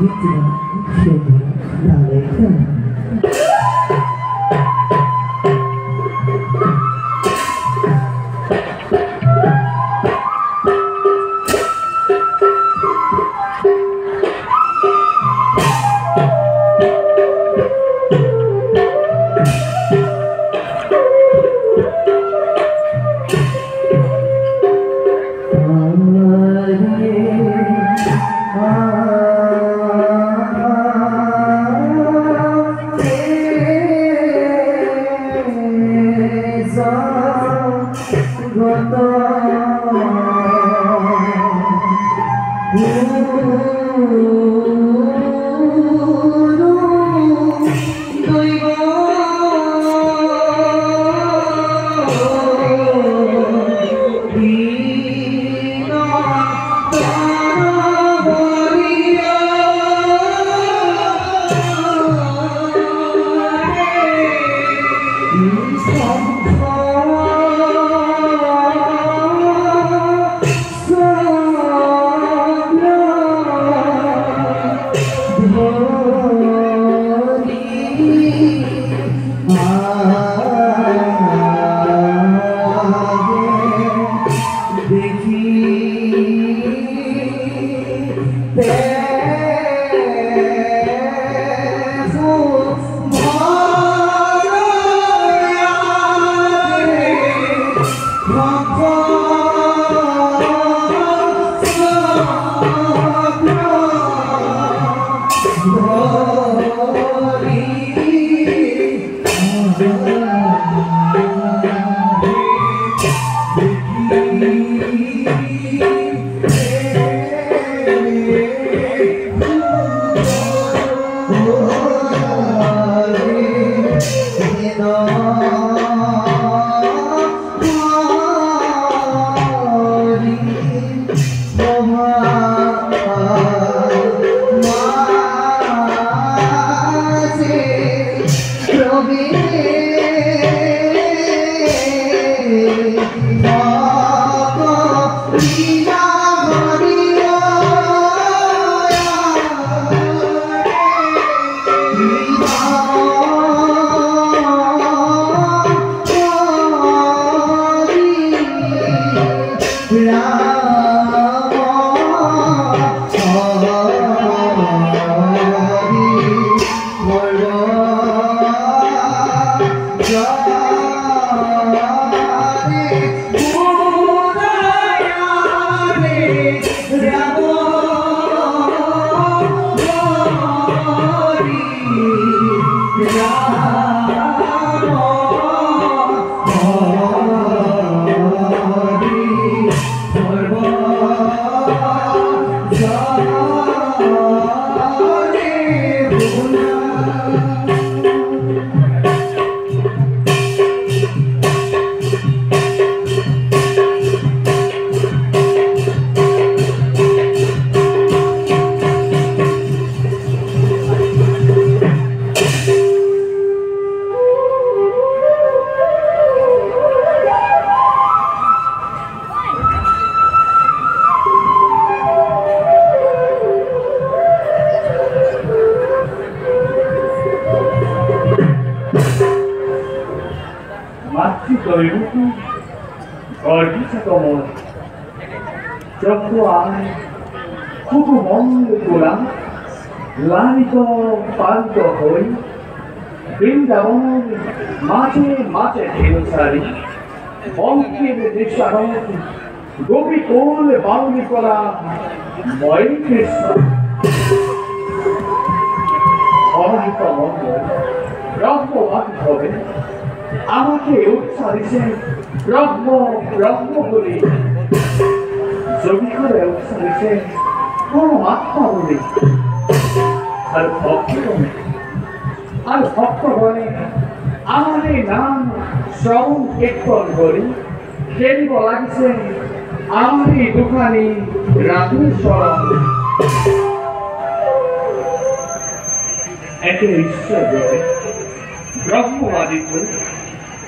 믿지마 기억나 나의 태어나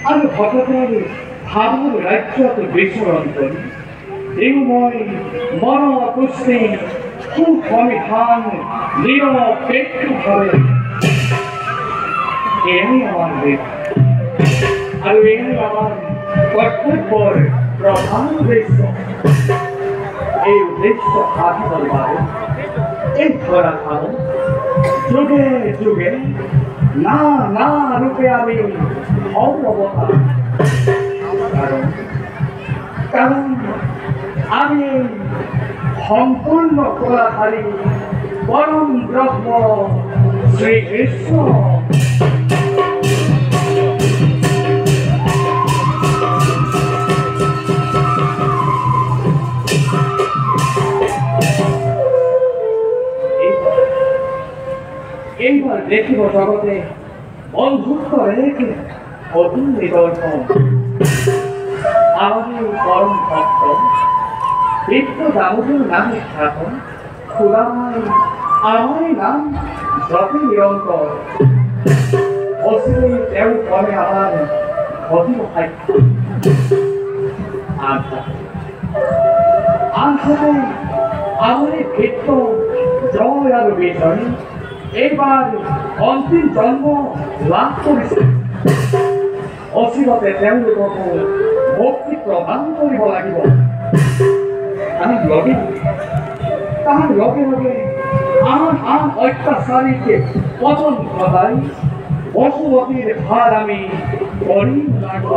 আরে হঠাৎ ভাবুর রাজ্যত বিচরণ করি দেবময় মন অপুষ্টি সুসমিধান নিরপেক্ষভাবে এমনি আমার দেশ আর এমনি আমার কর্তব্যের প্রধান উদ্দেশ্য এই উদ্দেশ্য হাতি বলবারে এই ধরা খাও যুগে যুগে না না রূপে আমি অবতার কারণ কারণ আমি সম্পূর্ণ কলাধারী পরম ব্রহ্ম শ্রীকৃষ্ণ এইবার দেখিব জগতে বন্ধুত্ব রেখে অতুল নিদর্শন আমাদের পরম ভক্ত বিপ্র দামোদর নামে খ্যাত খুদামাই আমার নাম যত নিরন্তর অসিরে তেও পরে আমার ক্ষতি হয় আনসারে আমার ক্ষেত্র জয় আর বিজয় এইবার অন্তিম জন্ম লাভ করেছে অচিরতে তেওঁলোকক ভক্তি প্ৰদান কৰিব লাগিব তাহার লগে লগে আন অত্যাচারীকে পতন ঘটাই বসুমতীর ভার আমি করি লাগব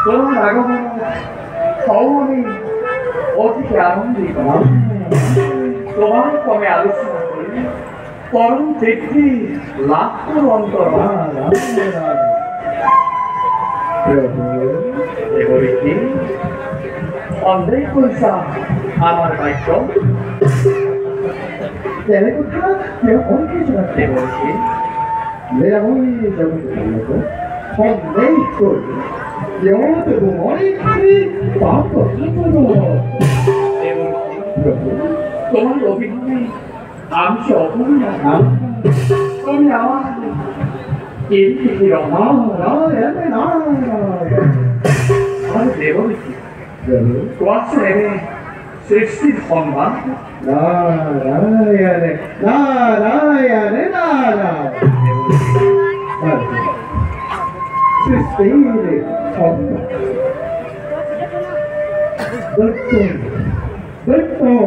তোমার আগমন সৌমি অধিক আনন্দিত তোমার কমে আলোচনা করি পরম তৃপ্তি লাভ করো অন্তর এগুলি সন্দেহ করিসা আমার বাক্য তেরে কথা কেউ অনেক কিছু রাখতে বলছি মেরামই জগৎ সন্দেহ করি কেমন অনেকখানি পাপ তোমার অভিনয়ে আমি সে অপমান তুমি আমার সৃষ্টির সম্মান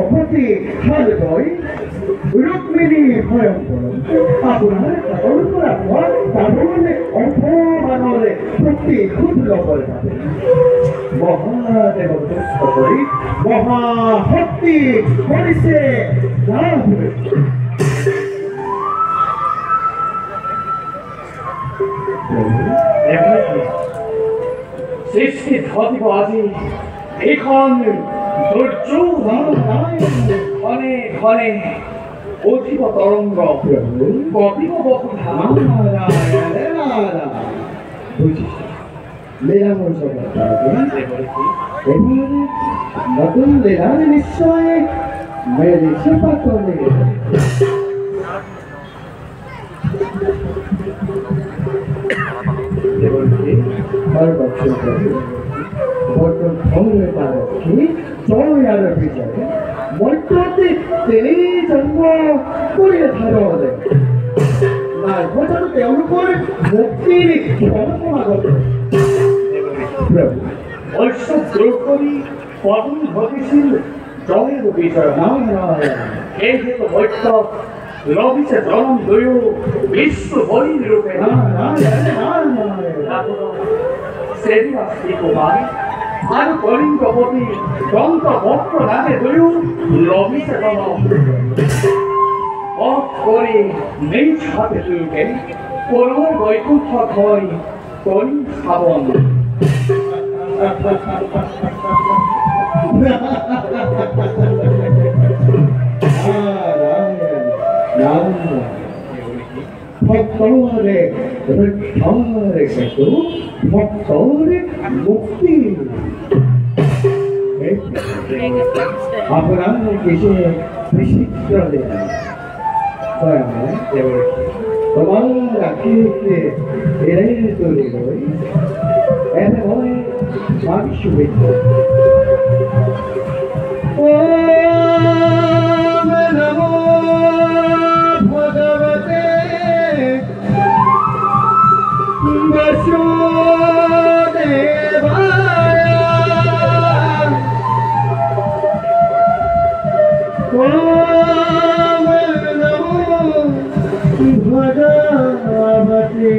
প্রতি বই রুক্মিণী ভয়ঙ্কর আপনার কল্পনা পর তারপরে অপমানরে প্রতি ক্ষুদ্র করে পাবে মহাদেব দুঃখ করি মহাভক্তি করিছে লাভ সৃষ্টি ধরিব আজি এখন ধৈর্য ঘনে ঘনে অধিক তরঙ্গ কপিব বকুধা লীলাময় জগৎ নতুন লীলার নিশ্চয় মেরে সেবা করে বর্তন ভঙ্গে পারক্ষী জয়ার বিজয় মৈত্রতে তিনি জন্ম করিয়ে ধারণে নাই ভজন তেওঁলোকৰ মুক্তিৰ সমাগত প্রভু ঐশ্বর দ্রৌপদী পদম ঘটিছিল জয়ের বিজয় এই হেতু মৈত্র লভিছে জনম দৈব বিশ্ব বলি রূপে সেদিবাসী কুমার আর কলিঙ্গপতি দন্ত ভক্ত নামে দৈব লভিছে জনম অফ করে নিজ হাতে তুলকে কোনো বৈকুণ্ঠ হয় কলি শ্রাবণ ভক্তরে রক্ষারে সেতু ভক্তরে মুক্তি আপনার কিছু বিচিত্র দেয় তোমার রাখিতে এরাই তৈরি হই এতে হয় স্বামী শুভেচ্ছা ওম নমো ভগবতে বাসুদেবায় ওম নমো ভগবতে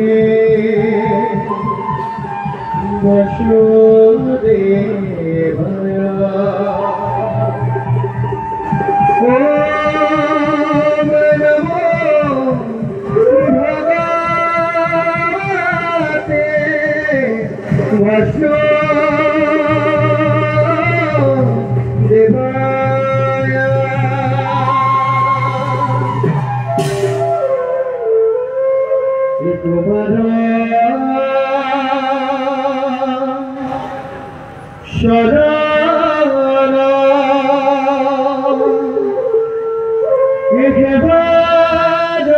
বাসুদেবায় ওম নমো ভগবতে বাসুদেবায় একবার শরণ একবার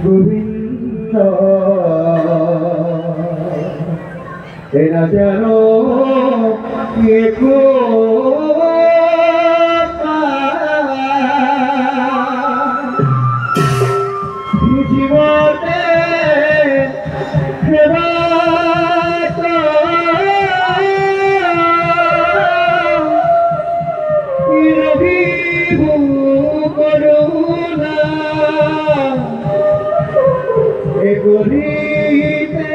গোবিন্দ এরা যেন একো জীবনে করুণা এ হরিতে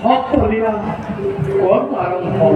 học của bà đồng hồ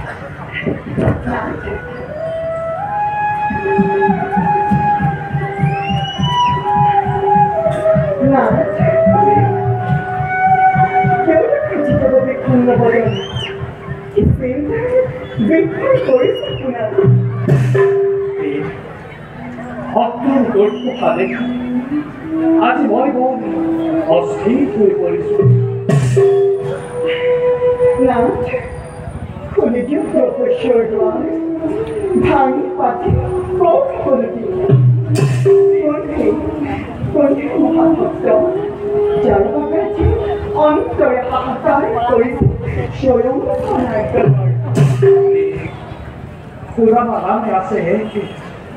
Kemudian kita berbicara tentang isim, bikin koris punya. 어떤 골프가 내가 아직 머리가 어스테이트에 버리죠. 나한테 보내준 프로포셔도 안해 방이 빠지 꼭 보내준 본해 하셨어 저러가지 언더에 하다를 거리고 쇼용선할 걸 그러나 남의 앞에 애기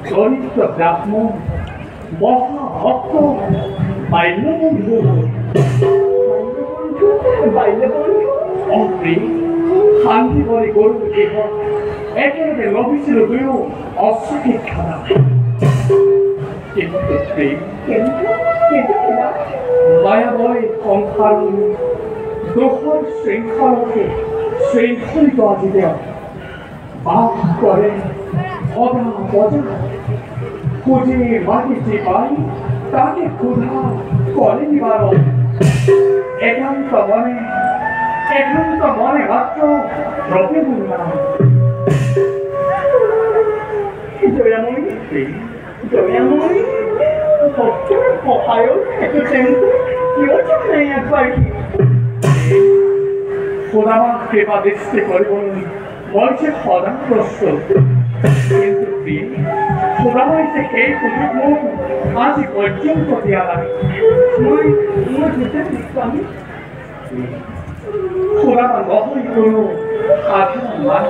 너희도 낙몽 뭐하 없고 말로는 뭐 어리 한기거리 고르기가 애들에게 러비스를 두요 어스픽하다 김득리 마야보이 공카루 노헐 스윙카로게 스윙콜도 하지되어 마음거래 어다 뭐자 굳이 마디지 마이 따게 구다 꺼내니 바로 애간도 머네 맞죠 그렇게구나 저야 뭐니 걱정을 하여 해도 되는데 요즘에야 빨리 보다만 그바 됐을 거리고는 멀지 허당 들었어 근데 보다만 이제 개입 보고 아직 멀쩡도 되어라 뭐 진짜 비싸니? 보다만 너무 있고요 아편만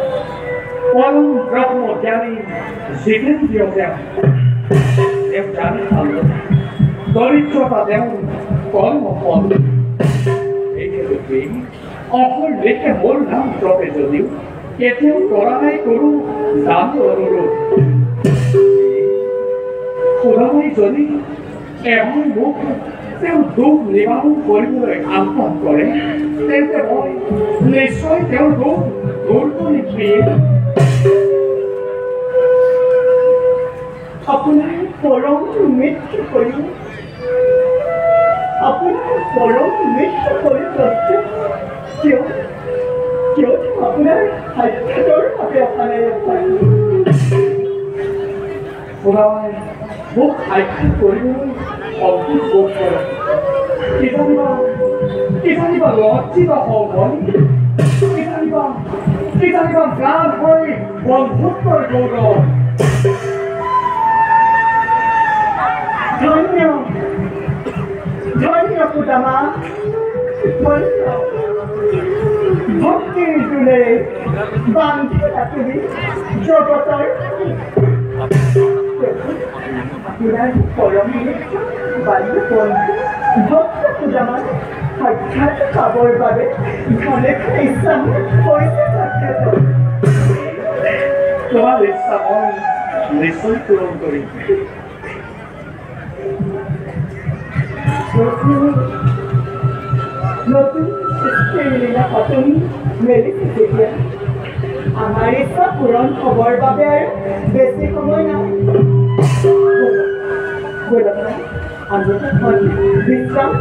원은 그렇고 못하니 지금 기억장 내장이 달로 너리 쫓아 대운 건 못본 이게 그게 어헐 내게 뭘 남 들어배줘요 কেতিয়াও কৰা নাই কৰো নাম নললো খুড়ামাই যদি এবাৰ মোক তেওঁ দুখ নিবাৰণ কৰিবলৈ আহ্বান কৰে তেন্তে মই নিশ্চয় তেওঁৰ দুখ দূৰ কৰি দিম আপোনাৰ পৰম মৃত্যু কৰি কিয় আপোনাৰ সাক্ষাতৰ বাবে অহা নাই খুড়ামাই মোক সাক্ষাৎ কৰিবলৈ অদ্ভুত বোধ কৰে কিজানিবা লজ্জিত হওঁ কিজানিবা গান হৈ বন্ধুত্বৰ গৌৰৱ ধন্য পুতামা ভক্তিৰ জোলেৰে বান্ধি ৰাখিবি জগতৰ আপোনাৰ পৰম বায়ু বন্ধু ভক্ত পুতামাৰ সাক্ষাৎ পাবৰ বাবে ঘনে ইচ্ছা হৈছে তোমাৰ ইচ্ছা মই নিশ্চয় পূৰণ কৰিম নতুন সৃষ্টিলীলা পাতনি মেলিছে যেতিয়া আমাৰ ইচ্ছা পূৰণ হ'বৰ বাবে আৰু বেছি সময় নাই আমি বিশ্ৰাম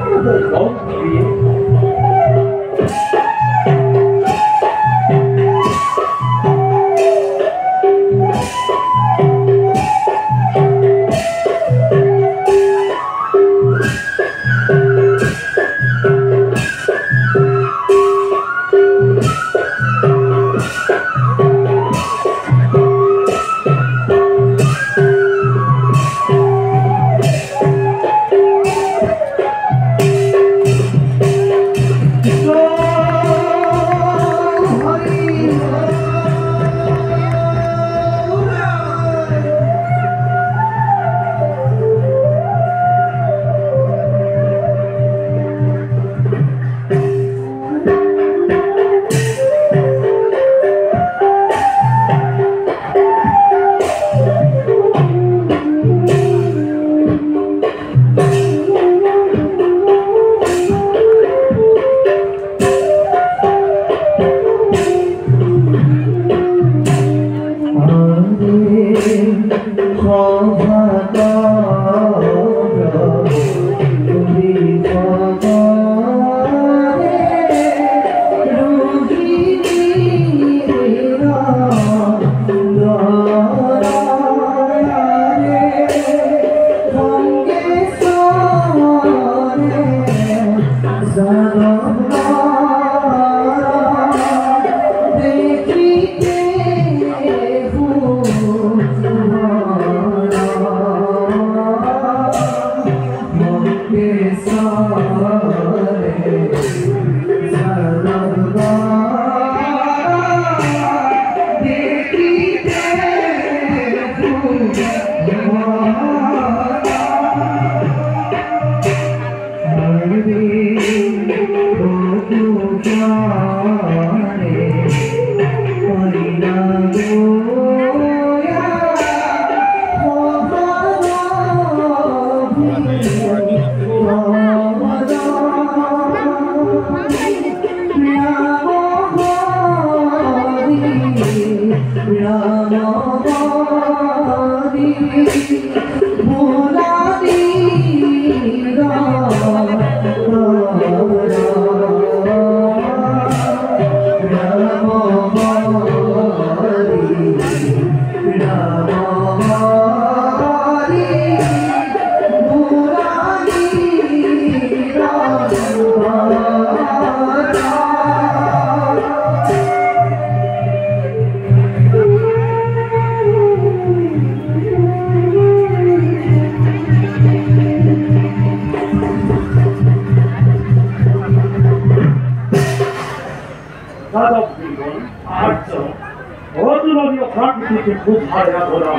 খুব ভালো করা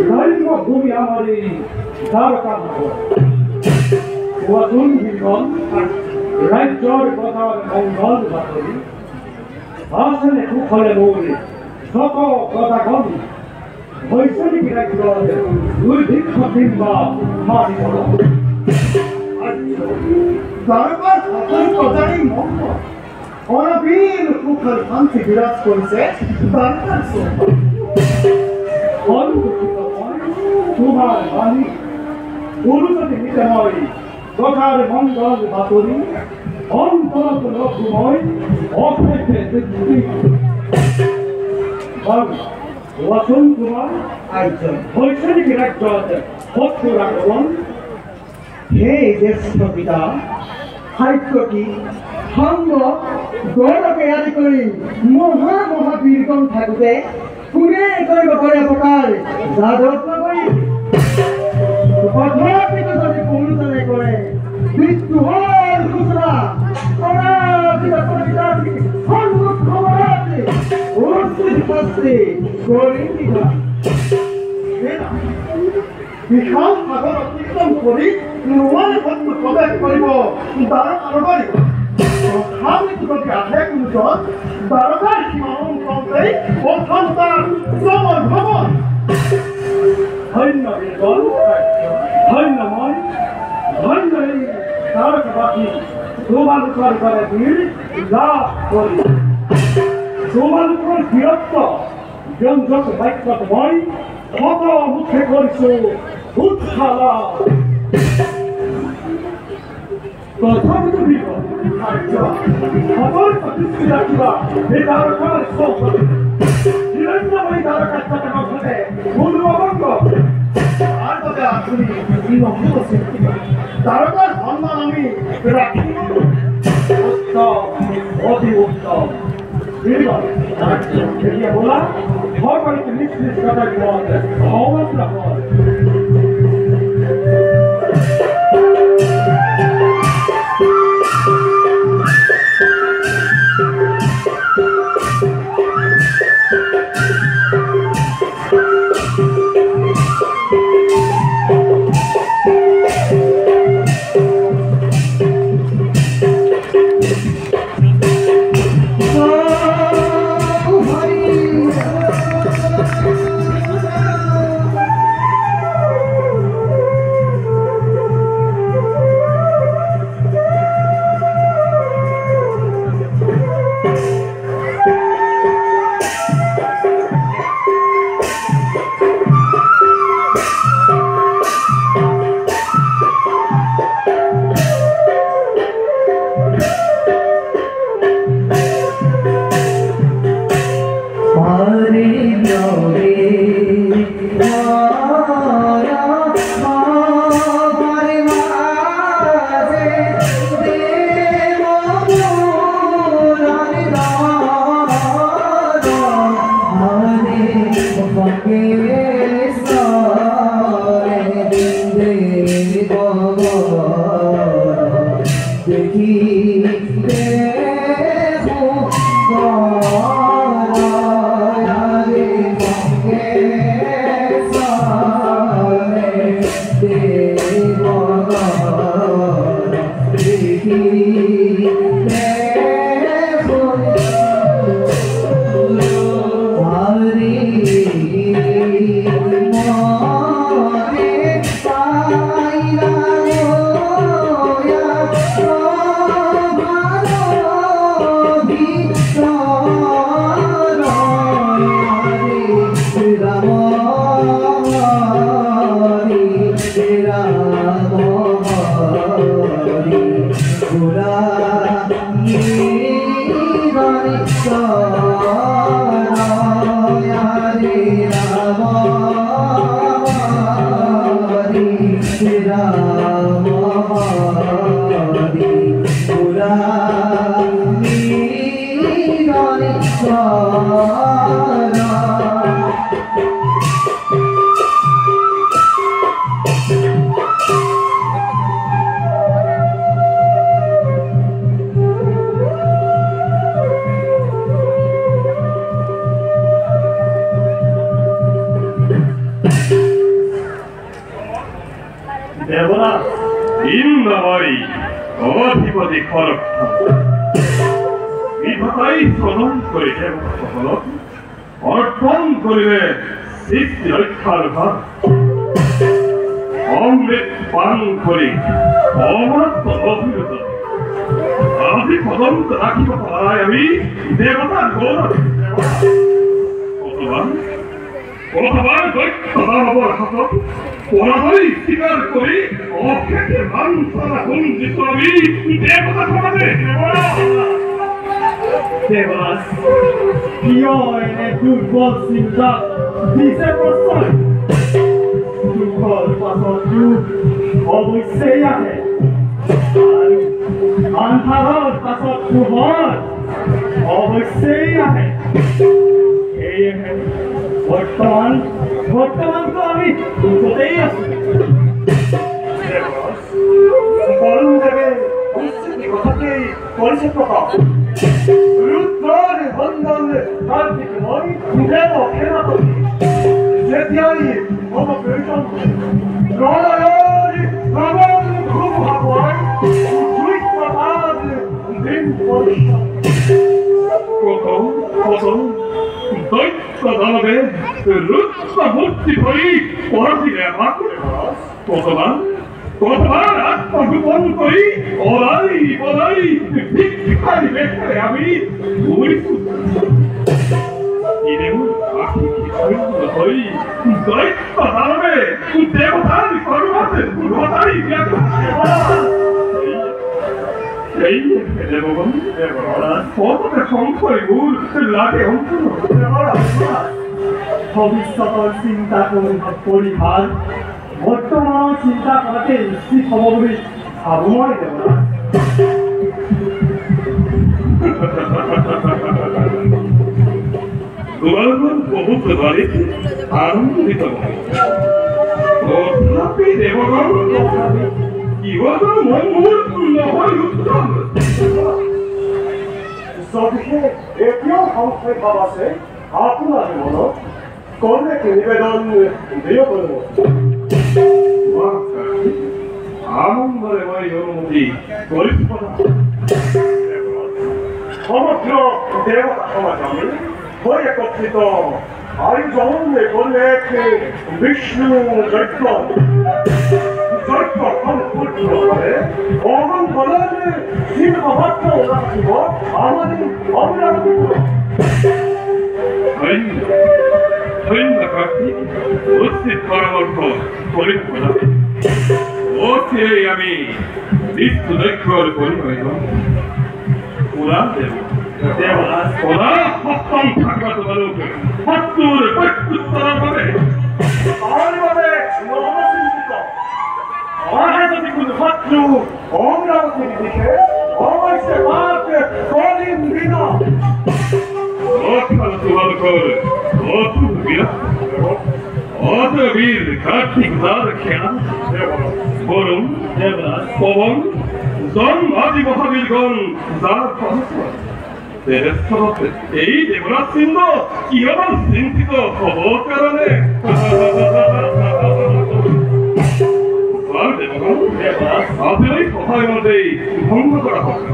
নারীর ভূমি আমার এই দ্বারকা ওয়াতুন বিগন রাজ্যর কথা মঙ্গল বাতরি আসলে খুব ফলে বলি শত কথা কম বৈশাখী রাজ্য দুই দীর্ঘ কিংবা মারি বলো দ্বারকার সকল প্রজারই মঙ্গল অনবীর সুখের শান্তি বিরাজ করেছে দ্বারকার তোমার বাণী পুরুষটি নিতেময় কথার মঙ্গল বাতরি অন্তরত লঘুময় অক্ষেত্রে পৃথিবী বসন কুমার একজন বৈশাখী রাজ্য শত্রুর আগমন হে জ্যেষ্ঠ পিতা সাহিত্যটি সঙ্গ গৌরকে আদি কৰি মহাবীৰগণ থাকোঁতে কোনে কৰিব পাৰে প্ৰকাৰ যাদৱ নগৰী তথাপিত যদি পুৰুষজনে কৰে মৃত্যু হ'ল খুচৰা বিশাল সাগৰ অতিক্ৰম কৰি নোৱাৰে প্ৰৱেশ কৰিব দ্বাৰকা নগৰী তথাপিতো যদি আহে কোনোজন দ্বাৰকাৰ সীমা অঞ্চলতেই প্ৰথম তাৰ শ্ৰমণ ভ্ৰমণ ধন্য বীৰগণ ধন্য মই ধন্য এই দ্বাৰকাবাসী তোমালোকৰ দৰে বীৰ লাভ কৰি তোমালোকৰ বীৰত্ব ব্যঞ্জক বাক্যত মই শত মুখে কৰিছোঁ উৎসাহ লাভ তথাপিতো বীৰগণ সকল প্ৰতিষ্ঠি ৰাখিবা এই দ্বাৰকাৰ হিৰণ্যময়ী দ্বাৰকাৰ চাতক ঘটে মূল অভংগ তাৰ বাবে আপুনি দ্বাৰকাৰ সন্মান আমি ৰাখিব উত্তম অতি উত্তম বীৰগণ এতিয়া বোলা সকলোকে নিজ নিজ কৰ্তব্যত সমগ্ৰ হয় Hare দেবনাথ ইন্দ্রবাড়ি অধিপতি খরক বিধাতাই প্রদান করে দেবতাসকলক অর্পণ করিলে সৃষ্টি রক্ষার ভার অমৃত পান করি অমরত্ব অভিরত আদি পদন্ত রাখিব পারায় আমি দেবতার গৌরব কতবার দৈত্যতার অবরহাত পরাজয় স্বীকার করি অক্ষেত্রে মানসরা কুঞ্জিত আমি দেবতা সমাজে দেবাস কিয় এনে দুৰ্বল চিন্তা দিছে প্ৰশ্ৰয় দুখৰ পাছত দুখ অৱশ্যেই আহে আৰু আন্ধাৰৰ পাছত পোহৰ অৱশ্যেই আহে সেয়েহে বৰ্তমানতো আমি দুখতেই আছো বৰুণদেৱে কথাকেই কৰিছে প্ৰকাশ ৰুদ্ৰৰ বন্ধন কাৰ্তিক মই দেৱ সেনাপতি যেতিয়াই মম প্ৰয়োজন প্ৰণয়ৰ নৱম খুব ভাৱৰ দুইপ্ৰভাৱ দিন পৰিশ্ৰম প্ৰথম দৈত্য দানৱে ৰুদ্ৰ মূৰ্তি ধৰি পৰহিলে আমাক কতবার আত্মগোপন করি বলাই ভিক্ষারি বেশে আমি ঘুরিছি দৈত্য দানবে দেবতার কর্মতে পূর্বতাই সেই দেবগণ কতটা সংখ্যয় লাগে অন্তর ভৱিষ্যতৰ চিন্তা পৰিহাৰ বৰ্তমানৰ চিন্তা কৰাতে নিশ্চিত হ'ব বুলি ভাবো মই দেৱনাথ তোমালোকৰ বহুত বাৰীত আনন্দিত তথাপি দেৱগণ কিয়নো মন মোৰ নহয় উত্তম যদিহে এতিয়াও সংশয় ভাৱ আছে আপোনাৰ মনত কলে নিবেদন দিয় কৰিব আনন্দৰে মই অনুমতি কৰিছো সমগ্ৰ দেৱতা সমাজ আমি হৈ একত্ৰিত আয়োজন কৰিলে বিষ্ণু যজ্ঞ সম্পূৰ্ণভাৱে অমংগলৰে সিংহমাত্ৰ ওলাব আমাৰ অমৰাৱতী উচিত পরামর্শ পরিকল্পনা ওকে আমি বিষ্ণু দক্ষর পরিহইল পুরাণ দেব ওরা সপ্তম থাকবা তোমালোকে শত্রুর প্রত্যুত্তর পাবে তার বাবে নবচিন্তিত আমাকে যদি কোনো শত্রু অমরাবতীর দিকে অবশ্যই পাপ করিম দিন তোমালোকৰ অতুল বীর অতবীর কার্তিক দার খেলা বরুণ পবন জন আদি মহাবীরগণ যার এই দেবরাজ সিংহ কিয়মান চিন্তিত হব কারণে আজি ওই সহায় মতেই ভঙ্গ করা হবে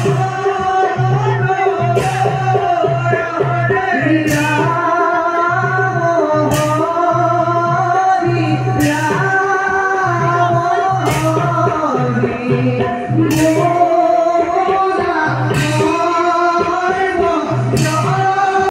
Bye.